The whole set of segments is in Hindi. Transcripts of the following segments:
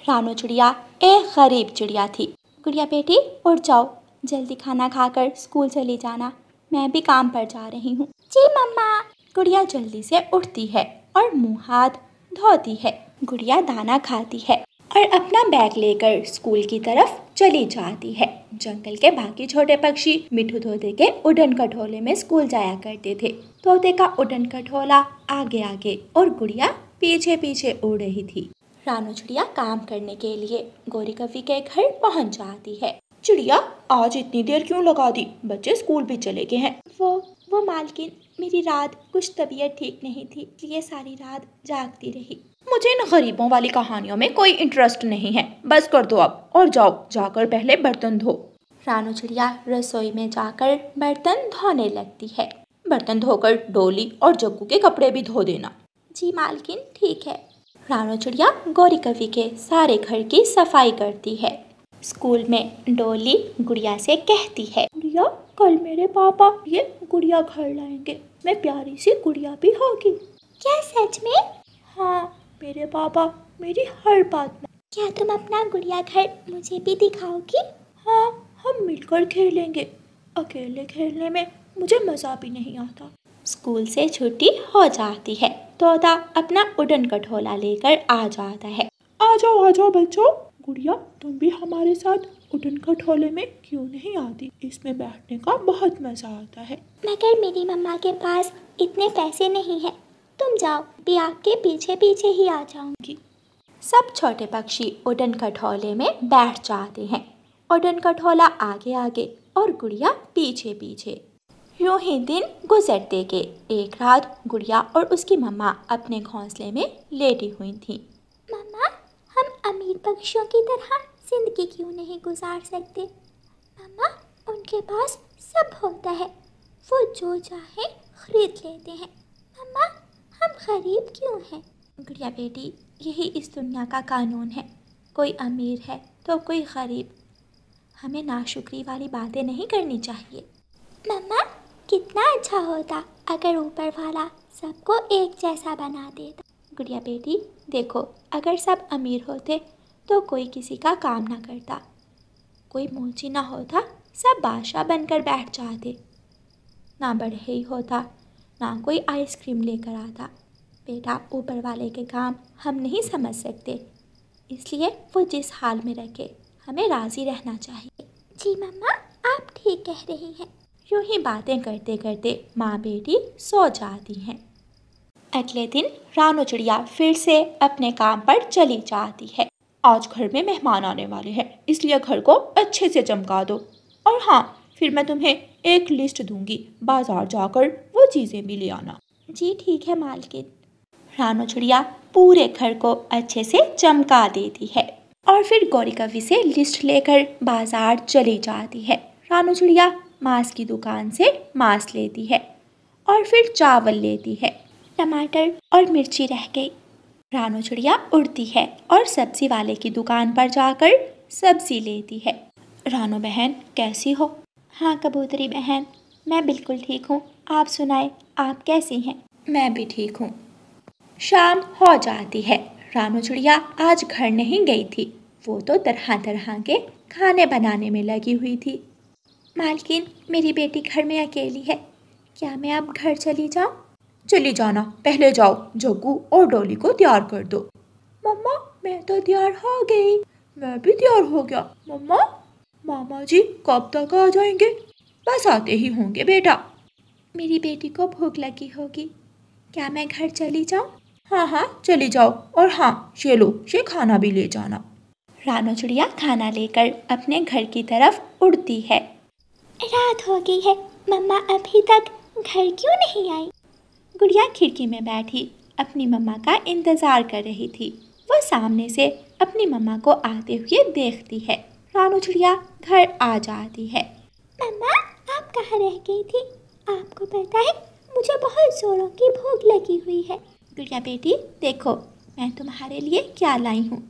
रानू चिड़िया एक गरीब चिड़िया थी। गुड़िया बेटी उठ जाओ, जल्दी खाना खाकर स्कूल चली जाना, मैं भी काम पर जा रही हूँ। जी मम्मा। गुड़िया जल्दी से उठती है और मुंह हाथ धोती है। गुड़िया दाना खाती है और अपना बैग लेकर स्कूल की तरफ चली जाती है। जंगल के बाकी छोटे पक्षी मिठू तोते के उड़न खटोले में स्कूल जाया करते थे। तोते का उड़न खटोला आगे आगे और गुड़िया पीछे पीछे उड़ रही थी। रानू चिड़िया काम करने के लिए गोरी कवि के घर पहुंच जाती है। चिड़िया आज इतनी देर क्यों लगा दी, बच्चे स्कूल भी चले गए हैं। वो मालकिन, मेरी रात कुछ तबीयत ठीक नहीं थी, इसलिए सारी रात जागती रही। मुझे इन गरीबों वाली कहानियों में कोई इंटरेस्ट नहीं है, बस कर दो अब और जाओ, जाकर पहले बर्तन धो। रानू चिड़िया रसोई में जाकर बर्तन धोने लगती है। बर्तन धोकर डोली और जग्गू के कपड़े भी धो देना। जी मालकिन, ठीक है। रानू चिड़िया गोरी कवि के सारे घर की सफाई करती है। स्कूल में डोली गुड़िया से कहती है, गुड़िया कल मेरे पापा ये गुड़िया घर लाएंगे, मैं प्यारी सी गुड़िया भी होगी। क्या सच में? हाँ, मेरे पापा मेरी हर बात में। क्या तुम अपना गुड़िया घर मुझे भी दिखाओगी? हाँ, हम मिलकर खेलेंगे, अकेले खेलने में मुझे मजा भी नहीं आता। स्कूल से छुट्टी हो जाती है। तोता अपना उड़न खटोला लेकर आ जाता है। आ जाओ बच्चों, गुड़िया तुम भी हमारे साथ उड़न खटोले में क्यों नहीं आती? इसमें बैठने का बहुत मजा आता है। मगर मेरी मम्मा के पास इतने पैसे नहीं है, तुम जाओ, भी आपके पीछे पीछे ही आ जाऊंगी। सब छोटे पक्षी उड़न खटोले में बैठ जाते हैं। उड़न खटोला आगे आगे और गुड़िया पीछे पीछे। यूं ही दिन गुजरते गए। एक रात गुड़िया और उसकी मम्मा अपने घोंसले में लेटी हुई थी। मम्मा, हम अमीर पक्षियों की तरह जिंदगी क्यों नहीं गुजार सकते? मम्मा, उनके पास सब होता है, वो जो चाहे खरीद लेते हैं। मम्मा, हम गरीब क्यों हैं? गुड़िया बेटी, यही इस दुनिया का कानून है, कोई अमीर है तो कोई गरीब। हमें नाशुक्री वाली बातें नहीं करनी चाहिए। मम्मा, कितना अच्छा होता अगर ऊपर वाला सबको एक जैसा बना देता। गुड़िया बेटी देखो, अगर सब अमीर होते तो कोई किसी का काम ना करता, कोई मोची ना होता, सब बादशाह बनकर बैठ जाते। ना बढ़ई होता, ना कोई आइसक्रीम लेकर आता। बेटा, ऊपर वाले के काम हम नहीं समझ सकते, इसलिए वो जिस हाल में रखे हमें राज़ी रहना चाहिए। जी मम्मा, आप ठीक कह रही हैं। यूं ही बातें करते करते माँ बेटी सो जाती हैं। अगले दिन रानू चिड़िया फिर से अपने काम पर चली जाती है। आज घर में मेहमान आने वाले हैं, इसलिए घर को अच्छे से चमका दो। और हाँ, फिर मैं तुम्हें एक लिस्ट दूंगी, बाजार जाकर वो चीज़ें भी ले आना। जी ठीक है मालकिन। रानू चिड़िया पूरे घर को अच्छे से चमका देती है और फिर गोरी कवि से लिस्ट लेकर बाजार चली जाती है। रानू चिड़िया मांस की दुकान से मांस लेती है और फिर चावल लेती है। टमाटर और मिर्ची रह गई। रानू चिड़िया उड़ती है और सब्जी वाले की दुकान पर जाकर सब्जी लेती है। रानू बहन कैसी हो? हाँ कबूतरी बहन, मैं बिल्कुल ठीक हूँ, आप सुनाए, आप कैसी हैं? मैं भी ठीक हूँ। शाम हो जाती है। रानू चिड़िया आज घर नहीं गई थी, वो तो तरह तरह के खाने बनाने में लगी हुई थी। मालकिन, मेरी बेटी घर में अकेली है, क्या मैं अब घर चली जाऊँ? चली जाना, पहले जाओ जग्गू और डोली को तैयार कर दो। मम्मा, मैं तो तैयार हो गई। मैं भी तैयार हो गया। मम्मा, मामा जी कब तक आ जाएंगे? बस आते ही होंगे बेटा। मेरी बेटी को भूख लगी होगी, क्या मैं घर चली जाऊँ? हाँ चली जाओ, और हाँ ये लो, ये खाना भी ले जाना। रानू चिड़िया खाना लेकर अपने घर की तरफ उड़ती है। रात हो गई है, मम्मा अभी तक घर क्यों नहीं आई? गुड़िया खिड़की में बैठी अपनी मम्मा का इंतजार कर रही थी। वो सामने से अपनी मम्मा को आते हुए देखती है। रानू चिड़िया घर आ जाती है। मम्मा, आप कहाँ रह गई थी? आपको पता है मुझे बहुत जोरों की भूख लगी हुई है। गुड़िया बेटी देखो, मैं तुम्हारे लिए क्या लाई हूँ।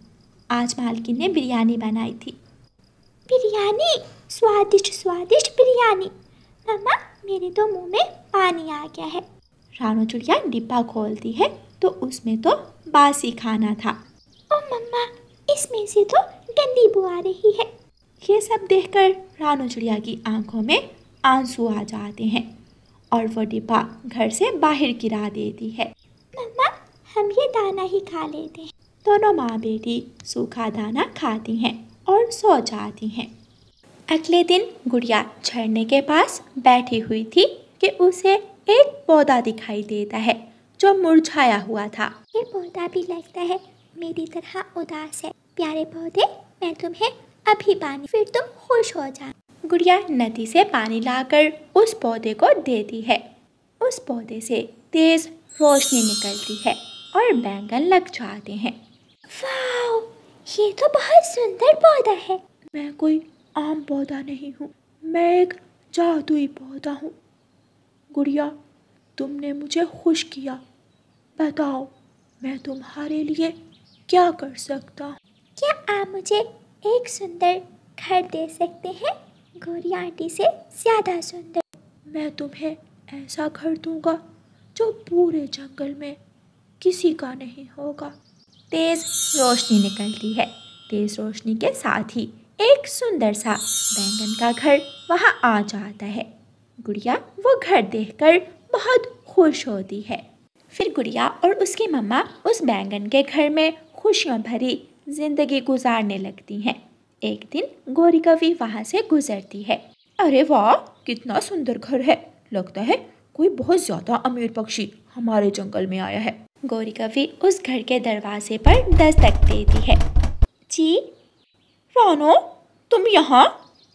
आज मालकिन ने बिरयानी बनाई थी। बिरयानी? स्वादिष्ट स्वादिष्ट बिरयानी। मम्मा, मेरे तो मुंह में पानी आ गया है। रानू चिड़िया डिब्बा खोलती है तो उसमें तो बासी खाना था। ओ मम्मा, इसमें से तो गंदी बू आ रही है। ये सब देखकर रानू चिड़िया की आंखों में आंसू आ जाते हैं और वो डिब्बा घर से बाहर गिरा देती है। मम्मा, हम ये दाना ही खा लेते हैं। दोनों माँ बेटी सूखा दाना खाती हैं और सो जाती हैं। अगले दिन गुड़िया झरने के पास बैठी हुई थी कि उसे एक पौधा दिखाई देता है जो मुरझाया हुआ था। ये पौधा भी लगता है मेरी तरह उदास है। प्यारे पौधे, मैं तुम्हें अभी पानी, फिर तुम खुश हो जा। गुड़िया नदी से पानी लाकर उस पौधे को देती है। उस पौधे से तेज रोशनी निकलती है और बैंगन लग जाते हैं। वाओ, ये तो बहुत सुंदर पौधा है। मैं कोई आम पौधा नहीं हूँ, मैं एक जादुई पौधा हूँ। गुड़िया, तुमने मुझे खुश किया। बताओ, मैं तुम्हारे लिए क्या कर सकता हूँ? क्या आप मुझे एक सुंदर घर दे सकते हैं? गौरी आंटी से ज़्यादा सुंदर। मैं तुम्हें ऐसा घर दूंगा जो पूरे जंगल में किसी का नहीं होगा। तेज रोशनी निकलती है। तेज रोशनी के साथ ही एक सुंदर सा बैंगन का घर वहाँ आ जाता है। गुड़िया वो घर देखकर बहुत खुश होती है। फिर गुड़िया और उसकी मम्मा उस बैंगन के घर में खुशियों भरी जिंदगी गुजारने लगती हैं। एक दिन गौरी कवि वहाँ से गुजरती है। अरे वाह, कितना सुंदर घर है। लगता है कोई बहुत ज्यादा अमीर पक्षी हमारे जंगल में आया है। गौरी कवि उस घर के दरवाजे पर दस्तक देती है। जी रानो, तुम यहाँ?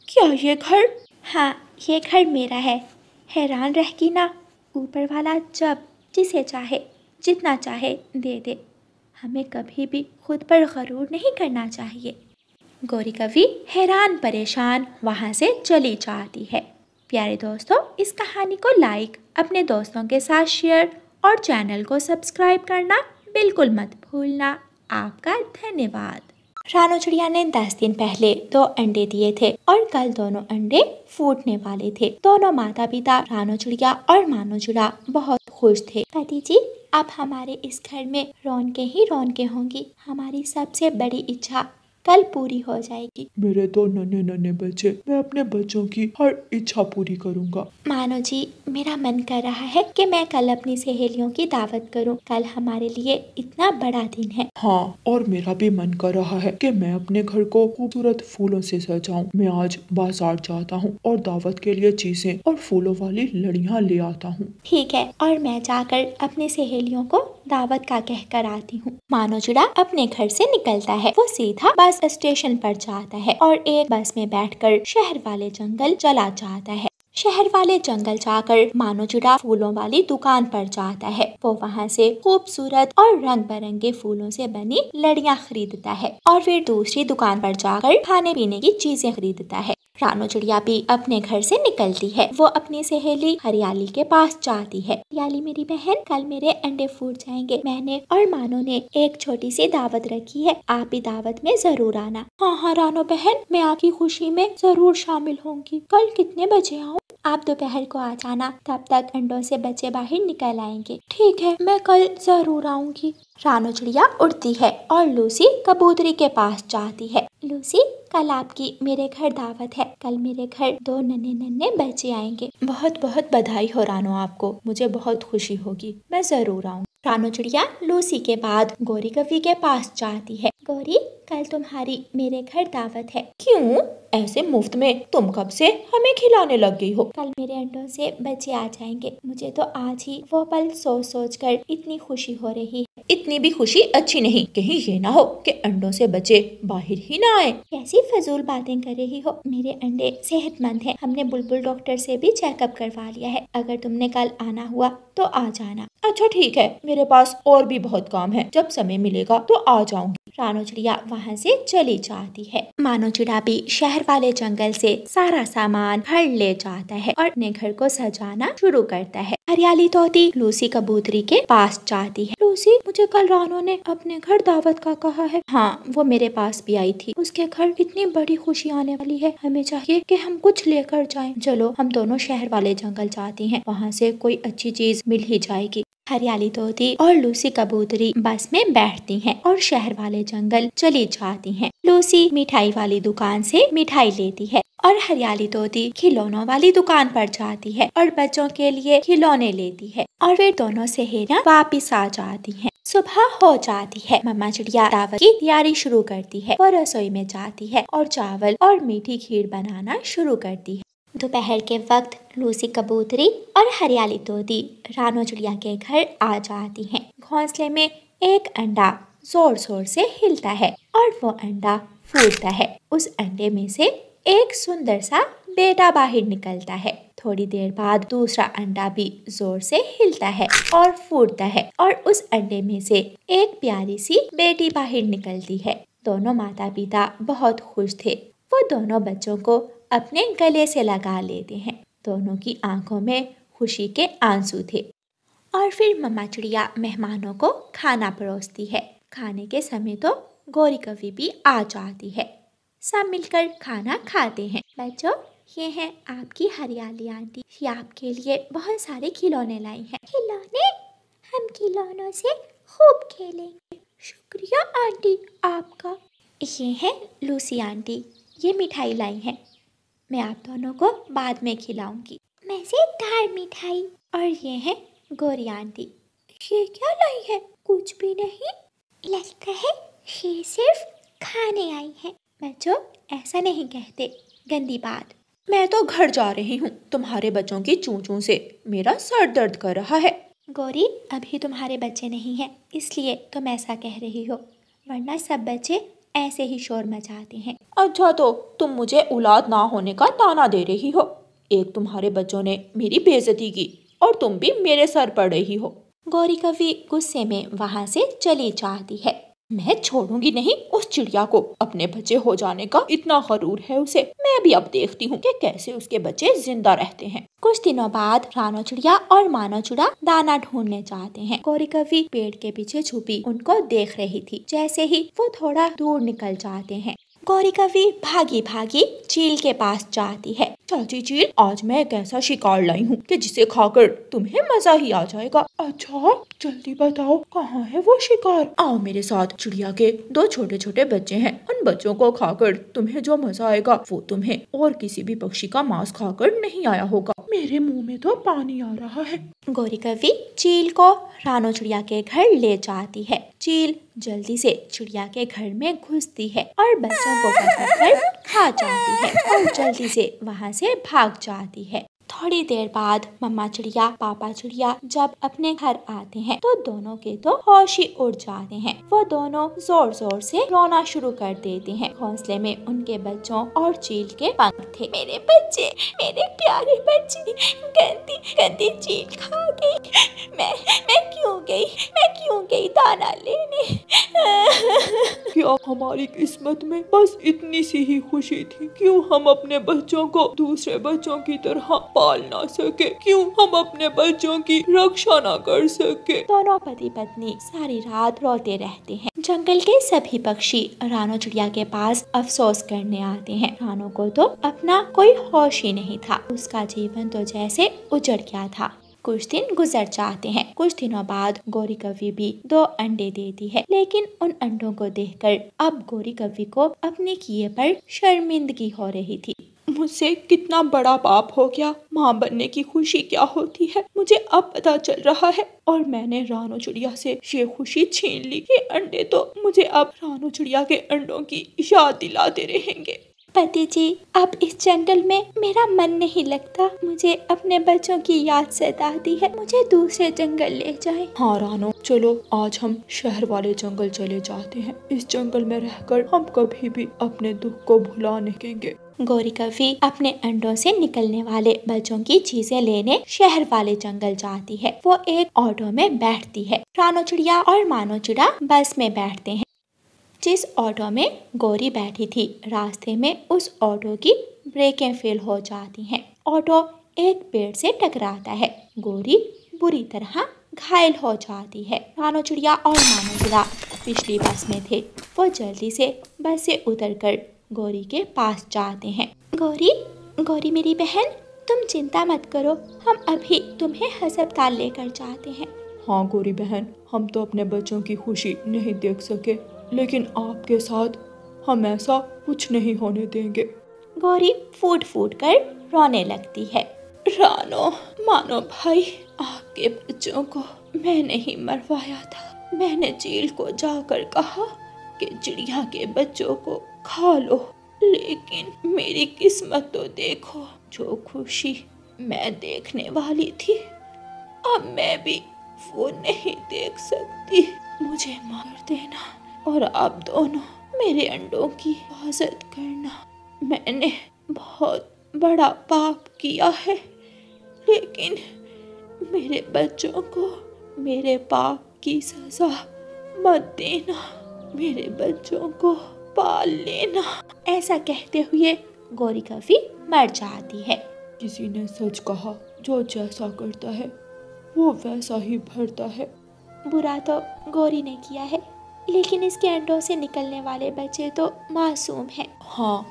क्या ये घर? हाँ, ये घर मेरा है। हैरान रह की ना, ऊपर वाला जब जिसे चाहे जितना चाहे दे दे। हमें कभी भी खुद पर गरूर नहीं करना चाहिए। गौरी कवि हैरान परेशान वहाँ से चली जाती है। प्यारे दोस्तों, इस कहानी को लाइक, अपने दोस्तों के साथ शेयर और चैनल को सब्सक्राइब करना बिल्कुल मत भूलना। आपका धन्यवाद। रानू चिड़िया ने 10 दिन पहले 2 अंडे दिए थे और कल दोनों अंडे फूटने वाले थे। दोनों माता पिता रानू चिड़िया और मानू चिड़ा बहुत खुश थे। पति जी, अब हमारे इस घर में रौनकें ही रौनकें होंगी। हमारी सबसे बड़ी इच्छा कल पूरी हो जाएगी। मेरे 2 नन्हे नन्हे बच्चे, मैं अपने बच्चों की हर इच्छा पूरी करूंगा। मानो जी, मेरा मन कर रहा है कि मैं कल अपनी सहेलियों की दावत करूं। कल हमारे लिए इतना बड़ा दिन है। हाँ, और मेरा भी मन कर रहा है कि मैं अपने घर को खूबसूरत फूलों से सजाऊं। मैं आज बाजार जाता हूँ और दावत के लिए चीजें और फूलों वाली लड़ियाँ ले आता हूँ। ठीक है, और मैं जाकर अपनी सहेलियों को दावत का कहकर आती हूँ। मानो चिड़ा अपने घर से निकलता है। वो सीधा बस स्टेशन पर जाता है और एक बस में बैठकर शहर वाले जंगल चला जाता है। शहर वाले जंगल जाकर मानो चिड़ा फूलों वाली दुकान पर जाता है। वो वहाँ से खूबसूरत और रंग बिरंगे फूलों से बनी लड़ियाँ खरीदता है और फिर दूसरी दुकान पर जाकर खाने पीने की चीजें खरीदता है। रानू चिड़िया भी अपने घर से निकलती है। वो अपनी सहेली हरियाली के पास जाती है। हरियाली मेरी बहन, कल मेरे अंडे फूट जाएंगे। मैंने और मानो ने एक छोटी सी दावत रखी है, आप भी दावत में जरूर आना। हाँ हाँ रानू बहन, मैं आपकी खुशी में जरूर शामिल होंगी। कल कितने बजे आऊँ? आप दोपहर को आ जाना, तब तक अंडों से बच्चे बाहर निकल आएंगे। ठीक है, मैं कल जरूर आऊंगी। रानू चिड़िया उड़ती है और लूसी कबूतरी के पास जाती है। लूसी, कल आपकी मेरे घर दावत है। कल मेरे घर 2 नन्हे नन्हे बच्चे आएंगे। बहुत बहुत बधाई हो रानू आपको, मुझे बहुत खुशी होगी। मैं जरूर आऊंगी। रानू चिड़िया लूसी के बाद गौरी कवि के पास जाती है। गौरी, कल तुम्हारी मेरे घर दावत है। क्यों? ऐसे मुफ्त में तुम कब से हमें खिलाने लग गई हो? कल मेरे अंडों से बच्चे आ जाएंगे। मुझे तो आज ही वो पल सोच सोच कर इतनी खुशी हो रही है। इतनी भी खुशी अच्छी नहीं, कहीं ये ना हो कि अंडों से बच्चे बाहर ही ना आए। कैसी फजूल बातें कर रही हो? मेरे अंडे सेहतमंद हैं। हमने बुलबुल डॉक्टर से भी चेकअप करवा लिया है। अगर तुमने कल आना हुआ तो आ जाना। अच्छा ठीक है, मेरे पास और भी बहुत काम है, जब समय मिलेगा तो आ जाऊंगी। रानू चिड़िया वहाँ से चली जाती है। मानो चिड़ा भी शहर वाले जंगल से सारा सामान घर ले जाता है और अपने घर को सजाना शुरू करता है। हरियाली तोती लूसी कबूतरी के पास जाती है। लूसी, मुझे कल रानू ने अपने घर दावत का कहा है। हाँ, वो मेरे पास भी आई थी। उसके घर इतनी बड़ी खुशी आने वाली है, हमें चाहिए कि हम कुछ लेकर जाएं। चलो हम दोनों शहर वाले जंगल जाते हैं, वहाँ से कोई अच्छी चीज मिल ही जाएगी। हरियाली तोती और लूसी कबूतरी बस में बैठती हैं और शहर वाले जंगल चली जाती हैं। लूसी मिठाई वाली दुकान से मिठाई लेती है और हरियाली तोती खिलौनों वाली दुकान पर जाती है और बच्चों के लिए खिलौने लेती है और फिर दोनों सहेलियां वापिस आ जाती हैं। सुबह हो जाती है। मम्मा चिड़िया दावत की तैयारी शुरू करती है। वो रसोई में जाती है और चावल और मीठी खीर बनाना शुरू करती है। दोपहर के वक्त लूसी कबूतरी और हरियाली तोती रानो चिड़िया के घर आ जाती हैं। घोंसले में एक अंडा जोर जोर से हिलता है और वो अंडा फूटता है। उस अंडे में से एक सुंदर सा बेटा बाहर निकलता है। थोड़ी देर बाद दूसरा अंडा भी जोर से हिलता है और फूटता है और उस अंडे में से एक प्यारी सी बेटी बाहर निकलती है। दोनों माता पिता बहुत खुश थे। वो दोनों बच्चों को अपने गले से लगा लेते हैं। दोनों की आंखों में खुशी के आंसू थे। और फिर मम्मा चिड़िया मेहमानों को खाना परोसती है। खाने के समय तो गौरी कवि भी आ जाती है। सब मिलकर खाना खाते हैं। बच्चों, ये है आपकी हरियाली आंटी। ये आपके लिए बहुत सारे खिलौने लाई हैं। खिलौने? हम खिलौनों से खूब खेलेंगे। शुक्रिया आंटी आपका। ये है लूसी आंटी, ये मिठाई लाई है। मैं आप दोनों को बाद में खिलाऊंगी। मजेदार मिठाई। और ये है गौरी आंटी। ये क्या लाई है? कुछ भी नहीं। लगता है ये सिर्फ खाने आई है। बच्चों, ऐसा नहीं कहते, गंदी बात। मैं तो घर जा रही हूँ। तुम्हारे बच्चों की चूं-चूं से मेरा सर दर्द कर रहा है। गौरी, अभी तुम्हारे बच्चे नहीं हैं, इसलिए तुम ऐसा कह रही हो, वरना सब बच्चे ऐसे ही शोर मचाते हैं। अच्छा, तो तुम मुझे औलाद ना होने का ताना दे रही हो। एक तुम्हारे बच्चों ने मेरी बेइज्जती की और तुम भी मेरे सर पड़ रही हो। गौरी कवि गुस्से में वहाँ से चली जाती है। मैं छोड़ूंगी नहीं उस चिड़िया को। अपने बच्चे हो जाने का इतना गरूर है उसे। मैं भी अब देखती हूँ कि कैसे उसके बच्चे जिंदा रहते हैं। कुछ दिनों बाद रानो चिड़िया और मानो चिड़ा दाना ढूंढने जाते हैं। गौरी कवि पेड़ के पीछे छुपी उनको देख रही थी। जैसे ही वो थोड़ा दूर निकल जाते हैं, गौरी कवि भागी भागी चील के पास जाती है। चाची चील, आज मैं एक ऐसा शिकार लाई हूँ कि जिसे खाकर तुम्हें मजा ही आ जाएगा। अच्छा, जल्दी बताओ कहाँ है वो शिकार? आओ मेरे साथ। चिड़िया के 2 छोटे छोटे बच्चे हैं। उन बच्चों को खाकर तुम्हें जो मजा आएगा वो तुम्हें और किसी भी पक्षी का मांस खाकर नहीं आया होगा। मेरे मुंह में तो पानी आ रहा है। गौरी कवि चील को रानो चिड़िया के घर ले जाती है। चील जल्दी से चिड़िया के घर में घुसती है और बच्चों को पकड़कर खा जाती है और जल्दी से वहाँ से भाग जाती है। थोड़ी देर बाद मम्मा चिड़िया पापा चिड़िया जब अपने घर आते हैं तो दोनों के तो होश ही उड़ जाते हैं। वो दोनों जोर जोर से रोना शुरू कर देते हैं। घोंसले में उनके बच्चों और चील के पंख थे। मेरे बच्चे, मेरे प्यारे बच्चे, गंदी गंदी चील खा गई। मैं क्यों गई दाना लेने। क्या हमारी किस्मत में बस इतनी सी ही खुशी थी? क्यों हम अपने बच्चों को दूसरे बच्चों की तरह पाल ना सके? क्यों हम अपने बच्चों की रक्षा ना कर सके? दोनों पति पत्नी सारी रात रोते रहते हैं। जंगल के सभी पक्षी रानो चिड़िया के पास अफसोस करने आते हैं। रानो को तो अपना कोई होश ही नहीं था। उसका जीवन तो जैसे उजड़ गया था। कुछ दिन गुजर जाते हैं। कुछ दिनों बाद गौरी कवि भी 2 अंडे देती है, लेकिन उन अंडों को देखकर अब गौरी कवि को अपने किए पर शर्मिंदगी हो रही थी। मुझसे कितना बड़ा पाप हो गया। माँ बनने की खुशी क्या होती है मुझे अब पता चल रहा है, और मैंने रानो चिड़िया से ये खुशी छीन ली। ये अंडे तो मुझे अब रानो चिड़िया के अंडों की याद दिलाते रहेंगे। पति जी, अब इस जंगल में मेरा मन नहीं लगता। मुझे अपने बच्चों की याद सताती है। मुझे दूसरे जंगल ले जाएं। हाँ रानो, चलो आज हम शहर वाले जंगल चले जाते हैं। इस जंगल में रहकर हम कभी भी अपने दुख को भुला नहीं सकेंगे। गौरी कवि अपने अंडों से निकलने वाले बच्चों की चीजें लेने शहर वाले जंगल जाती है। वो एक ऑटो में बैठती है। रानो चिड़िया और मानो चिड़ा बस में बैठते हैं। जिस ऑटो में गौरी बैठी थी, रास्ते में उस ऑटो की ब्रेकें फेल हो जाती हैं। ऑटो एक पेड़ से टकराता है। गौरी बुरी तरह घायल हो जाती है। रानो चिड़िया और मानो चिड़ा पिछली बस में थे। वो जल्दी से बस से उतरकर गौरी के पास जाते हैं। गौरी मेरी बहन, तुम चिंता मत करो, हम अभी तुम्हें अस्पताल लेकर जाते हैं। हाँ गौरी बहन, हम तो अपने बच्चों की खुशी नहीं देख सके, लेकिन आपके साथ हम ऐसा कुछ नहीं होने देंगे। गौरी फूट फूट कर रोने लगती है। रानो, मानो भाई, आपके बच्चों को मैंने ही मरवाया था। मैंने चील को जाकर कहा कि चिड़िया के बच्चों को खा लो, लेकिन मेरी किस्मत तो देखो, जो खुशी मैं देखने वाली थी अब मैं भी वो नहीं देख सकती। मुझे मार देना और आप दोनों मेरे अंडों की हिफाजत करना। मैंने बहुत बड़ा पाप किया है, लेकिन मेरे बच्चों को मेरे पाप की सजा मत देना, मेरे बच्चों को पाल लेना। ऐसा कहते हुए गौरी कवि मर जाती है। किसी ने सच कहा, जो जैसा करता है वो वैसा ही भरता है। बुरा तो गौरी ने किया है, लेकिन इसके अंडों से निकलने वाले बच्चे तो मासूम हैं। हाँ,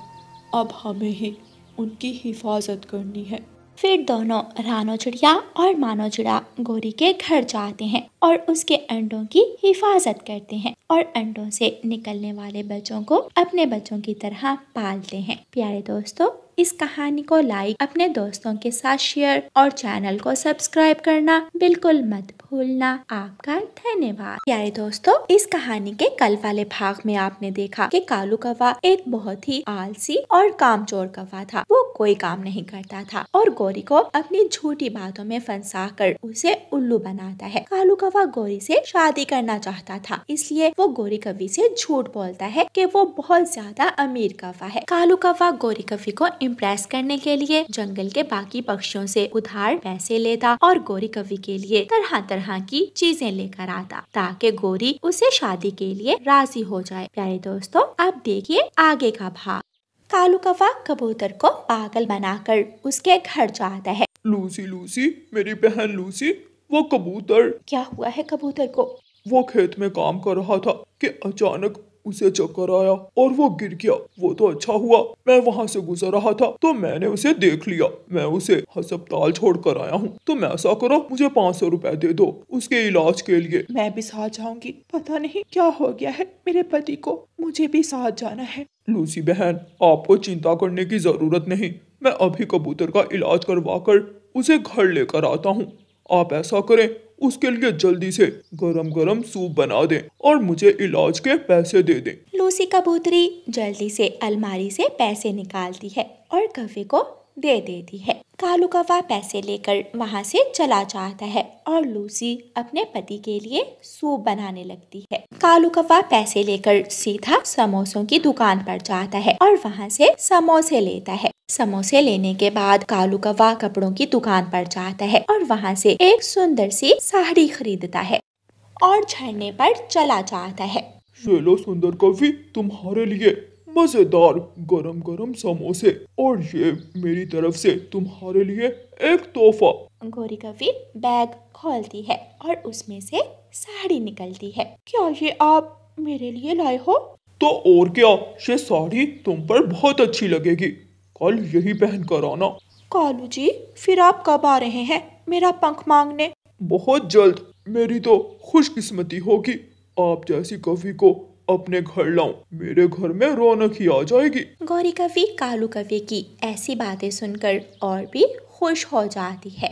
अब हमें ही उनकी हिफाजत करनी है। फिर दोनों रानो चिड़िया और मानो चिड़ा गौरी के घर जाते हैं और उसके अंडों की हिफाजत करते हैं और अंडों से निकलने वाले बच्चों को अपने बच्चों की तरह पालते हैं। प्यारे दोस्तों, इस कहानी को लाइक, अपने दोस्तों के साथ शेयर और चैनल को सब्सक्राइब करना बिल्कुल मत भूलना। आपका धन्यवाद। प्यारे दोस्तों, इस कहानी के कल वाले भाग में आपने देखा कि कालू कौवा एक बहुत ही आलसी और कामचोर कौवा था। वो कोई काम नहीं करता था और गौरी को अपनी झूठी बातों में फंसाकर उसे उल्लू बनाता है। कालू कौवा गौरी से शादी करना चाहता था, इसलिए वो गौरी कवि से झूठ बोलता है कि वो बहुत ज्यादा अमीर कौवा है। कालू कौवा गौरी कवि को इम्प्रेस करने के लिए जंगल के बाकी पक्षियों से उधार पैसे लेता और गौरी कवि के लिए तरह तरह की चीजें लेकर आता ताकि गौरी उसे शादी के लिए राजी हो जाए। प्यारे दोस्तों, अब देखिए आगे का भाग। कालू कौवा कबूतर को पागल बनाकर उसके घर जाता है। लूसी लूसी, मेरी बहन लूसी, वो कबूतर। क्या हुआ है कबूतर को? वो खेत में काम कर रहा था कि अचानक उसे चक्कर आया और वो गिर गया। वो तो अच्छा हुआ मैं वहाँ से गुजर रहा था तो मैंने उसे देख लिया। मैं उसे अस्पताल छोड़ कर आया हूँ, तो मैं ऐसा करो, मुझे 500 रुपए दे दो उसके इलाज के लिए। मैं भी साथ जाऊंगी, पता नहीं क्या हो गया है मेरे पति को, मुझे भी साथ जाना है। लूसी बहन, आपको चिंता करने की जरूरत नहीं, मैं अभी कबूतर का इलाज करवा कर उसे घर लेकर आता हूँ। आप ऐसा करें, उसके लिए जल्दी से गरम गरम सूप बना दें और मुझे इलाज के पैसे दे दें। लूसी कबूतरी जल्दी से अलमारी से पैसे निकालती है और कौवे को दे देती है। कालू कौवा पैसे लेकर वहाँ से चला जाता है और लूसी अपने पति के लिए सूप बनाने लगती है। कालू कौवा पैसे लेकर सीधा समोसों की दुकान पर जाता है और वहाँ से समोसे लेता है। समोसे लेने के बाद कालू कौवा कपड़ों की दुकान पर जाता है और वहाँ से एक सुंदर सी साड़ी खरीदता है और झरने पर चला जाता है। ये लो सुंदर कवि, तुम्हारे लिए मजेदार गरम गरम समोसे, और ये मेरी तरफ से तुम्हारे लिए एक तोहफा। गौरी कवि बैग खोलती है और उसमें से साड़ी निकलती है। क्या ये आप मेरे लिए लाए हो? तो और क्या, ये साड़ी तुम पर बहुत अच्छी लगेगी, कल यही पहन कर आना। कालू जी, फिर आप कब आ रहे हैं मेरा पंख मांगने? बहुत जल्द। मेरी तो खुशकिस्मती होगी आप जैसी कवि को अपने घर लाऊं, मेरे घर में रौनक ही आ जाएगी। गौरी कवि कालू कवि की ऐसी बातें सुनकर और भी खुश हो जाती है।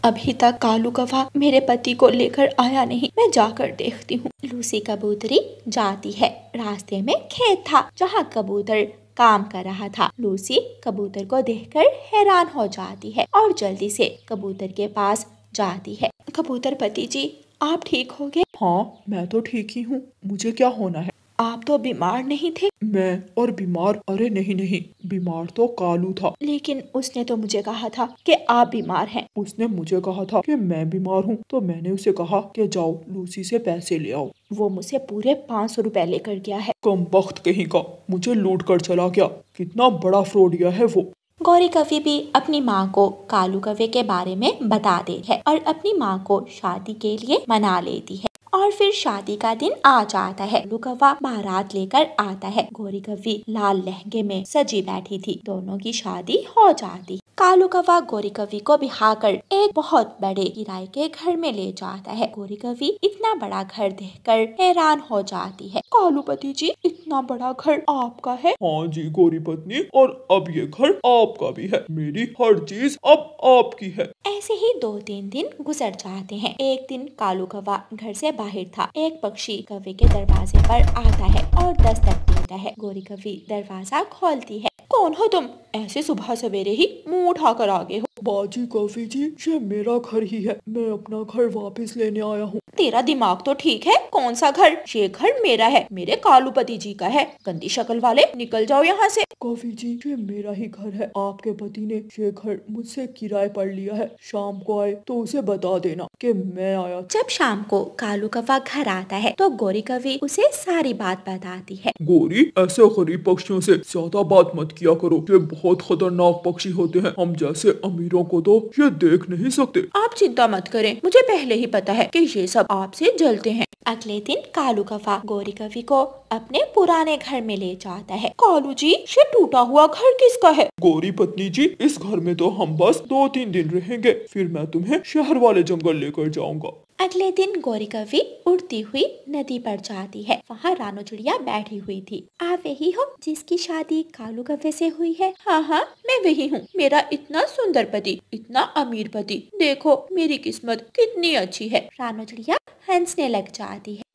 अभी तक कालू कौवा मेरे पति को लेकर आया नहीं, मैं जाकर देखती हूँ। लूसी कबूतरी जाती है। रास्ते में खेत था जहाँ कबूतर काम कर रहा था। लूसी कबूतर को देखकर हैरान हो जाती है और जल्दी से कबूतर के पास जाती है। कबूतर पति जी, आप ठीक हो गए? हाँ, मैं तो ठीक ही हूँ, मुझे क्या होना है? आप तो बीमार नहीं थे। मैं और बीमार? अरे नहीं नहीं, बीमार तो कालू था। लेकिन उसने तो मुझे कहा था कि आप बीमार हैं। उसने मुझे कहा था कि मैं बीमार हूँ, तो मैंने उसे कहा कि जाओ लूसी से पैसे ले आओ। वो मुझसे पूरे 500 रुपए लेकर गया है। कम बख्त कहीं का, मुझे लूट कर चला गया। कितना बड़ा फ्रॉडिया है वो। गौरी कवि भी अपनी माँ को कालू कौवे के बारे में बता देती है और अपनी माँ को शादी के लिए मना लेती है और फिर शादी का दिन आ जाता है। कालू कौवा बारात लेकर आता है। गोरी कौवी लाल लहंगे में सजी बैठी थी। दोनों की शादी हो जाती। कालू कौवा गोरी कौवी को बिहाकर एक बहुत बड़े किराए के घर में ले जाता है। गोरी कौवी इतना बड़ा घर देखकर हैरान हो जाती है। कालू पति जी, इतना बड़ा घर आपका है? हाँ जी गोरी पत्नी, और अब ये घर आपका भी है। मेरी हर चीज अब आपकी है। ऐसे ही 2-3 दिन गुजर जाते हैं। एक दिन कालू कौवा घर से बाहर था। एक पक्षी कौवे के दरवाजे पर आता है और दस्तक देता है। गोरी कौवी दरवाजा खोलती है। कौन हो तुम? ऐसे सुबह सवेरे ही मुंह उठाकर आ गए हो। बाजी कौवी जी, ये मेरा घर ही है। मैं अपना घर वापस लेने आया हूँ। तेरा दिमाग तो ठीक है। कौन सा घर? ये घर मेरा है, मेरे कालू पति जी का है। गंदी शक्ल वाले, निकल जाओ यहाँ से। कौवी जी, ये मेरा ही घर है। आपके पति ने ये घर मुझसे किराए पर लिया है। शाम को आए तो उसे बता देना कि मैं आया। जब शाम को कालू कौवा घर आता है तो गोरी कौवी उसे सारी बात बताती है। गोरी, ऐसे गरीब पक्षियों से ज्यादा बात मत किया करो। ये बहुत खतरनाक पक्षी होते हैं। हम जैसे अमीरों को तो ये देख नहीं सकते। आप चिंता मत करें, मुझे पहले ही पता है कि ये सब आपसे जलते हैं। अगले दिन कालू कौवा गोरी कौवी को अपने पुराने घर में ले जाता है। कालू जी, ये टूटा हुआ घर किसका है? गोरी पत्नी जी, इस घर में तो हम बस 2-3 दिन रहेंगे, फिर मैं तुम्हें शहर वाले जंगल लेकर जाऊंगा। अगले दिन गोरी कौवी उड़ती हुई नदी पर जाती है। वहाँ रानो चिड़िया बैठी हुई थी। आप वही हो जिसकी शादी कालू कौवे से हुई है? हाँ हाँ, मैं वही हूँ। मेरा इतना सुंदर पति, इतना अमीर पति, देखो मेरी किस्मत कितनी अच्छी है। रानो चिड़िया हंसने लग जाती है।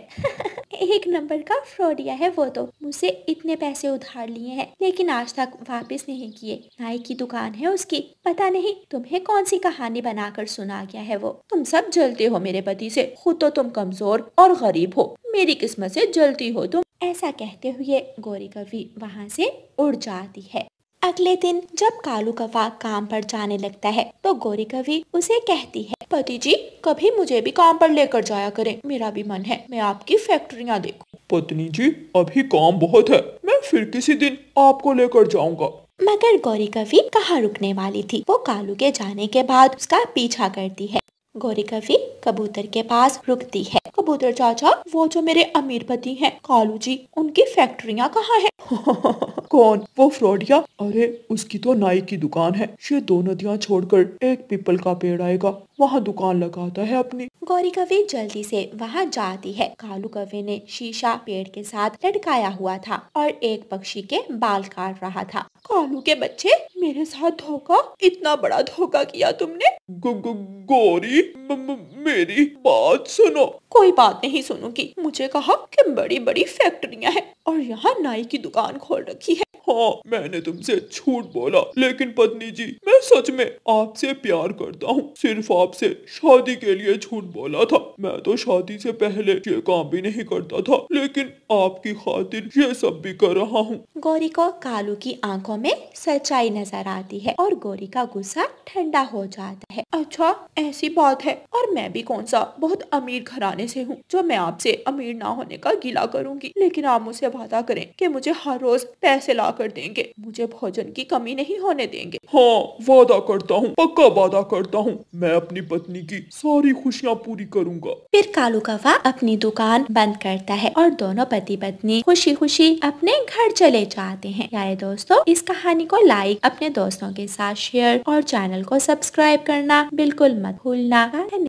एक नंबर का फ्रॉडिया है वो तो। मुझसे इतने पैसे उधार लिए हैं लेकिन आज तक वापस नहीं किए। नाई की दुकान है उसकी। पता नहीं तुम्हें कौन सी कहानी बनाकर सुना गया है वो। तुम सब जलते हो मेरे पति से। खुद तो तुम कमजोर और गरीब हो, मेरी किस्मत से जलती हो तुम। ऐसा कहते हुए गोरी कौवी वहाँ से उड़ जाती है। अगले दिन जब कालू कौवा काम पर जाने लगता है तो गोरी कौवी उसे कहती है, पति जी, कभी मुझे भी काम पर लेकर जाया करें। मेरा भी मन है मैं आपकी फैक्ट्रियाँ देखूं। पत्नी जी, अभी काम बहुत है। मैं फिर किसी दिन आपको लेकर जाऊंगा। मगर गोरी कौवी कहाँ रुकने वाली थी। वो कालू के जाने के बाद उसका पीछा करती है। गोरी कौवी कबूतर के पास रुकती है। कबूतर चाचा, वो जो मेरे अमीर पति हैं कालू जी, उनकी फैक्ट्रियाँ कहाँ है? कौन? वो फ्रॉडिया? अरे उसकी तो नाई की दुकान है। ये 2 नदियाँ छोड़कर एक पीपल का पेड़ आएगा, वहाँ दुकान लगाता है अपनी। गोरी कौवी जल्दी से वहाँ जाती है। कालू कौवे ने शीशा पेड़ के साथ लटकाया हुआ था और एक पक्षी के बाल काट रहा था। कालू के बच्चे, मेरे साथ धोखा, इतना बड़ा धोखा किया तुमने। गोरी, मेरी बात सुनो। कोई बात नहीं सुनूंगी। मुझे कहा कि बड़ी बड़ी फैक्ट्रियाँ हैं और यहाँ नाई की दुकान खोल रखी है। हाँ, मैंने तुमसे झूठ बोला, लेकिन पत्नी जी, मैं सच में आपसे प्यार करता हूँ। सिर्फ आपसे शादी के लिए झूठ बोला था। मैं तो शादी से पहले ये काम भी नहीं करता था, लेकिन आपकी खातिर ये सब भी कर रहा हूँ। गोरी को कालू की आंखों में सच्चाई नजर आती है और गोरी का गुस्सा ठंडा हो जाता है। अच्छा, ऐसी बात है। और मैं भी कौन सा बहुत अमीर घराने से हूँ जो मैं आपसे अमीर ना होने का गिला करूंगी। लेकिन आप मुझसे वादा करें कि मुझे हर रोज पैसे ला कर देंगे, मुझे भोजन की कमी नहीं होने देंगे। हाँ, वादा करता हूँ, पक्का वादा करता हूँ। मैं अपनी पत्नी की सारी खुशियाँ पूरी करूँगा। फिर कालू कौवा अपनी दुकान बंद करता है और दोनों पति पत्नी खुशी खुशी अपने घर चले जाते हैं। यारे दोस्तों, इस कहानी को लाइक, अपने दोस्तों के साथ शेयर और चैनल को सब्सक्राइब करना बिल्कुल मत भूलना।